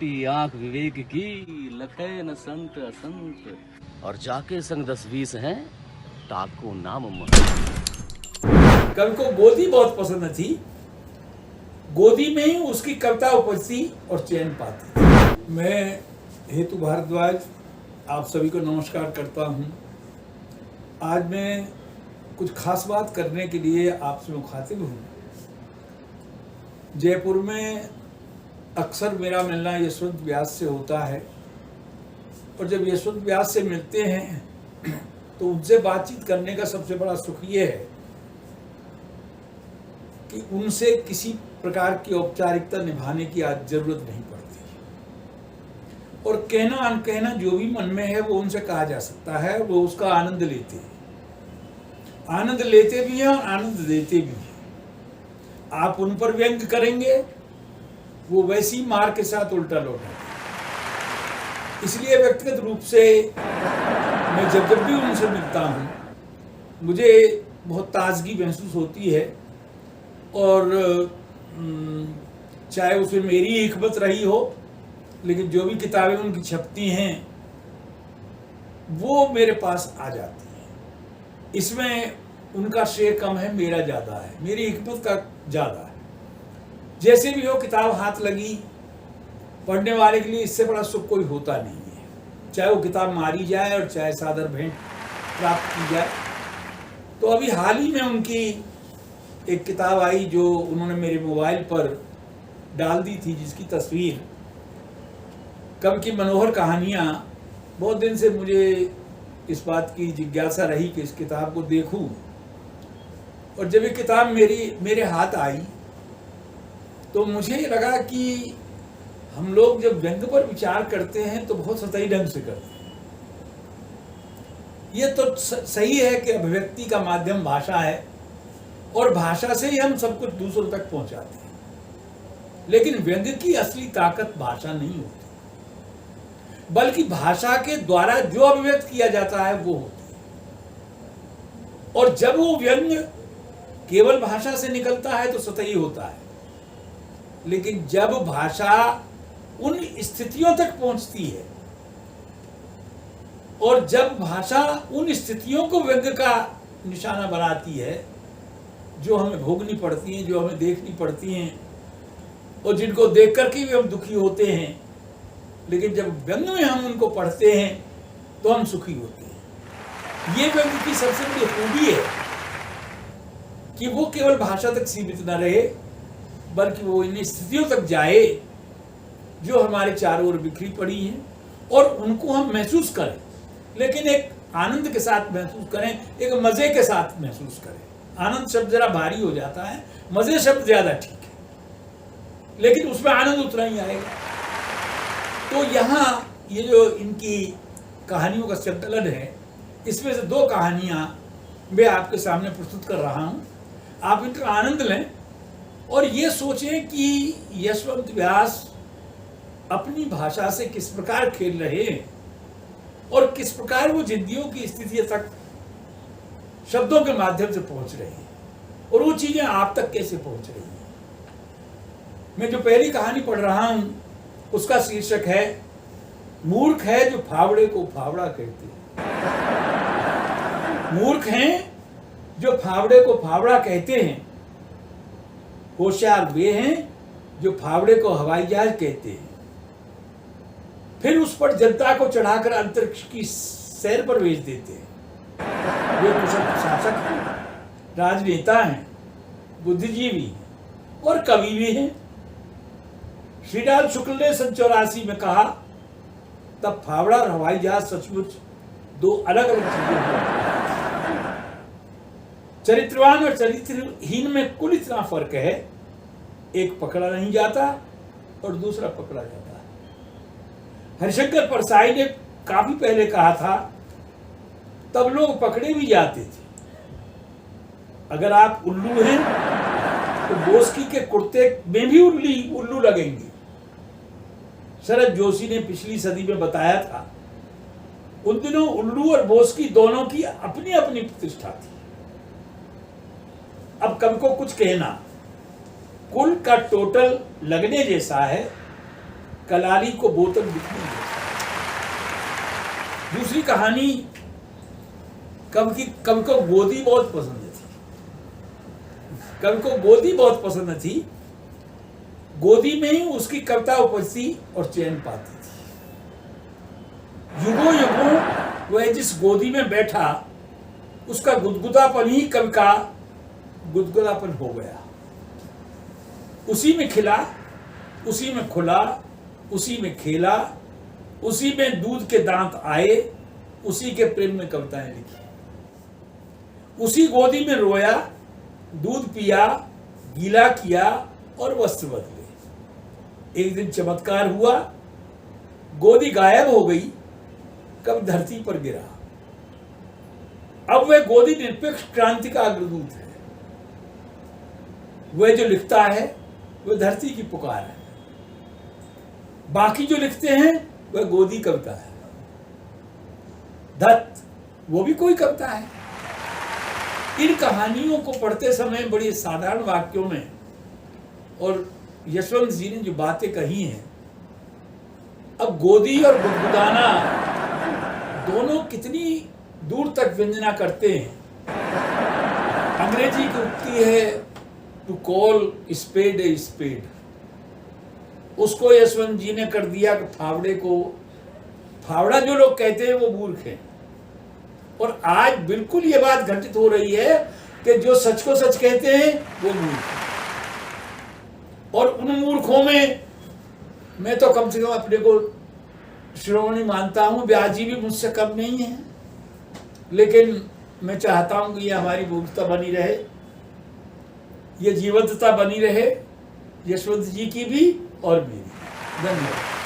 खोटी आंख विवेक की, लखे न संत असंत, और जाके संग 10-20 हैं, टाको नाम मत। कवि को गोदी बहुत पसंद थी। गोदी में ही उसकी कविता उपजती और चैन पाती। मैं हेतु भारद्वाज आप सभी को नमस्कार करता हूँ। आज मैं कुछ खास बात करने के लिए आपसे मुखातिब हूँ। जयपुर में अक्सर मेरा मिलना यशवंत व्यास से होता है, और जब यशवंत व्यास से मिलते हैं तो उनसे बातचीत करने का सबसे बड़ा सुख ये है कि उनसे किसी प्रकार की औपचारिकता निभाने की आज जरूरत नहीं पड़ती, और कहना अनकहना जो भी मन में है वो उनसे कहा जा सकता है। वो उसका आनंद लेते हैं, आनंद लेते भी हैं और आनंद देते भी हैं। आप उन पर व्यंग करेंगे, वो वैसी मार के साथ उल्टा लौटेंगे। इसलिए व्यक्तिगत रूप से मैं जब भी उनसे मिलता हूँ मुझे बहुत ताजगी महसूस होती है, और चाहे उसमें मेरी हिकमत रही हो, लेकिन जो भी किताबें उनकी छपती हैं वो मेरे पास आ जाती हैं। इसमें उनका श्रेय कम है, मेरा ज़्यादा है, मेरी हिकमत का ज़्यादा है। जैसे भी हो किताब हाथ लगी, पढ़ने वाले के लिए इससे बड़ा सुख कोई होता नहीं है, चाहे वो किताब मारी जाए और चाहे सादर भेंट प्राप्त की जाए। तो अभी हाल ही में उनकी एक किताब आई जो उन्होंने मेरे मोबाइल पर डाल दी थी, जिसकी तस्वीर कवि की मनोहर कहानियाँ। बहुत दिन से मुझे इस बात की जिज्ञासा रही कि इस किताब को देखूं, और जब ये किताब मेरे हाथ आई तो मुझे लगा कि हम लोग जब व्यंग पर विचार करते हैं तो बहुत सतही ढंग से करते हैं। ये तो सही है कि अभिव्यक्ति का माध्यम भाषा है, और भाषा से ही हम सब कुछ दूसरों तक पहुंचाते हैं, लेकिन व्यंग की असली ताकत भाषा नहीं होती, बल्कि भाषा के द्वारा जो अभिव्यक्त किया जाता है वो होती है। और जब वो व्यंग केवल भाषा से निकलता है तो सतही होता है, लेकिन जब भाषा उन स्थितियों तक पहुंचती है, और जब भाषा उन स्थितियों को व्यंग का निशाना बनाती है जो हमें भोगनी पड़ती हैं, जो हमें देखनी पड़ती हैं, और जिनको देख करके भी हम दुखी होते हैं, लेकिन जब व्यंग में हम उनको पढ़ते हैं तो हम सुखी होते हैं। ये व्यंग की सबसे बड़ी खूबी है कि वो केवल भाषा तक सीमित न रहे, बल्कि वो इन स्थितियों तक जाए जो हमारे चारों ओर बिखरी पड़ी हैं, और उनको हम महसूस करें, लेकिन एक आनंद के साथ महसूस करें, एक मजे के साथ महसूस करें। आनंद शब्द जरा भारी हो जाता है, मजे शब्द ज्यादा ठीक है, लेकिन उसमें आनंद उतना ही आएगा। तो यहाँ ये जो इनकी कहानियों का संकलन है, इसमें से 2 कहानियाँ मैं आपके सामने प्रस्तुत कर रहा हूँ। आप इनका आनंद लें और ये सोचें कि यशवंत व्यास अपनी भाषा से किस प्रकार खेल रहे हैं, और किस प्रकार वो जिंदगियों की स्थितियों तक शब्दों के माध्यम से पहुंच रहे हैं, और वो चीजें आप तक कैसे पहुंच रही हैं। मैं जो पहली कहानी पढ़ रहा हूं उसका शीर्षक है मूर्ख है जो फावड़े को फावड़ा कहते हैं। मूर्ख हैं जो फावड़े को फावड़ा कहते हैं, होशियार वे हैं जो फावड़े को हवाई जहाज कहते हैं, फिर उस पर जनता को चढ़ाकर अंतरिक्ष की सैर पर भेज देते हैं। वे कुशल प्रशासक हैं, राजनेता हैं, बुद्धिजीवी हैं और कवि भी हैं। श्रीलाल शुक्ल ने सन 84 में कहा, तब फावड़ा और हवाई जहाज सचमुच 2 अलग अलग चीजें हैं। चरित्रवान और चरित्रहीन में कुल इतना फर्क है, एक पकड़ा नहीं जाता और दूसरा पकड़ा जाता है। हरिशंकर परसाई ने काफी पहले कहा था, तब लोग पकड़े भी जाते थे। अगर आप उल्लू हैं तो बोस्की के कुर्ते में भी उल्लू लगेंगे। शरद जोशी ने पिछली सदी में बताया था, उन दिनों उल्लू और बोस्की दोनों की अपनी अपनी प्रतिष्ठा थी। अब कम को कुछ कहना, कुल का टोटल लगने जैसा है, कलाली को बोतल बिकने लगी। दूसरी कहानी, कवि को गोदी बहुत पसंद थी। कवि को गोदी बहुत पसंद थी। गोदी में ही उसकी कविता उपजती और चैन पाती थी। युगों युगों वह जिस गोदी में बैठा, उसका गुदगुदापन ही कवि का गुदगुदापन हो गया। उसी में खिला, उसी में खुला, उसी में खेला, उसी में दूध के दांत आए, उसी के प्रेम में कविताएं लिखी। उसी गोदी में रोया, दूध पिया, गीला किया और वस्त्र बदले। एक दिन चमत्कार हुआ, गोदी गायब हो गई, कब धरती पर गिरा। अब वह गोदी निरपेक्ष क्रांति का अग्रदूत है। वह जो लिखता है वह धरती की पुकार है। बाकी जो लिखते हैं वह गोदी कविता है। दत्त वो भी कोई कविता है। इन कहानियों को पढ़ते समय बड़े साधारण वाक्यों में और यशवंत जी ने जो बातें कही हैं, अब गोदी और गुदगुदाना दोनों कितनी दूर तक व्यंजना करते हैं। अंग्रेजी की उक्ति है to call spade a spade, उसको यशवंत जी ने कर दिया कि फावड़े को फावड़ा। जो लोग कहते हैं वो मूर्ख हैं। और आज बिल्कुल ये बात घटित हो रही है कि जो सच को सच कहते हैं वो मूर्ख हैं। और उन मूर्खों में मैं तो कम से कम अपने को शिरोमणि मानता हूं। व्यास जी भी मुझसे कम नहीं है, लेकिन मैं चाहता हूं कि ये हमारी मूर्खता बनी रहे, ये जीवंतता बनी रहे, यशवंत जी की भी और मेरी। धन्यवाद।